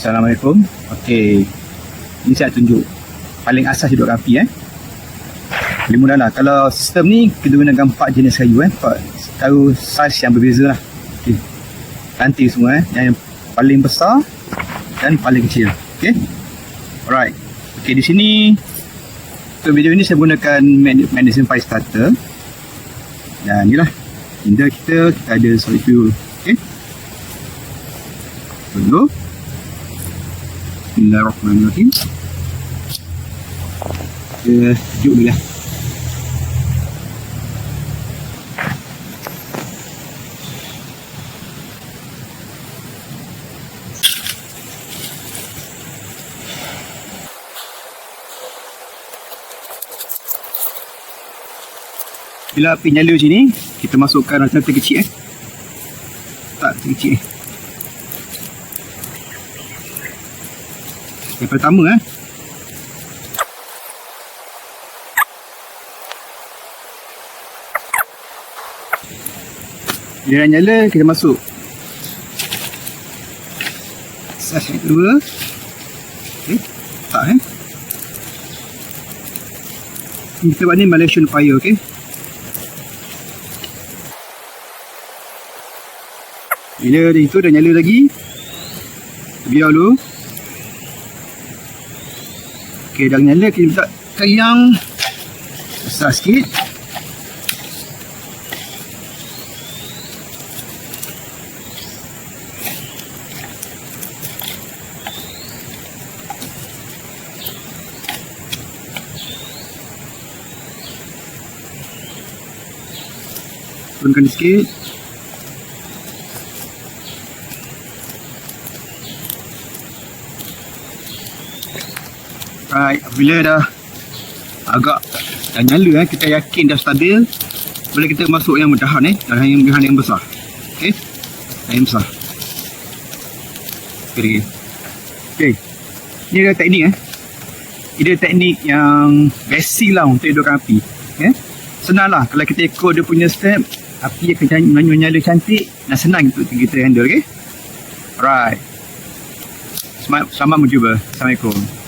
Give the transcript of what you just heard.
Assalamualaikum. Okey. Ini saya tunjuk paling asas hidupkan api Paling mudah lah. Kalau sistem ni kita gunakan 4 jenis kayu 4 kayu saiz yang berbeza lah. Okey. Ranting semua yang paling besar dan paling kecil. Okey. Alright. Okey, di sini untuk video ini saya gunakan magnesium fire starter. Dan inilah Tinder kita ada solid fuel. Okey. Dulu. Bismillahirrahmanirrahim. Kita sejuk dulu lah. Bila api nyala macam ni, kita masukkan rantai kecil tak kecil. Yang pertama bila dah nyala, kita masuk saiz yang kedua. Okey, tak kita buat ni Malaysian fire. Okey, bila itu dah nyala lagi, biar dulu. Okey, dah nyala, kita letakkan yang besar sikit. Turunkan sikit. Right, bila dah agak dah nyala kita yakin dah stabil, boleh kita masuk yang dahan dahan yang besar. Okey, yang besar. Okey, ni adalah teknik ini teknik yang basic lah untuk hidupkan api. Senang lah kalau kita ikut dia punya step, api akan menyala cantik dan senang untuk kita handle. Okey, alright, selamat mencuba. Assalamualaikum.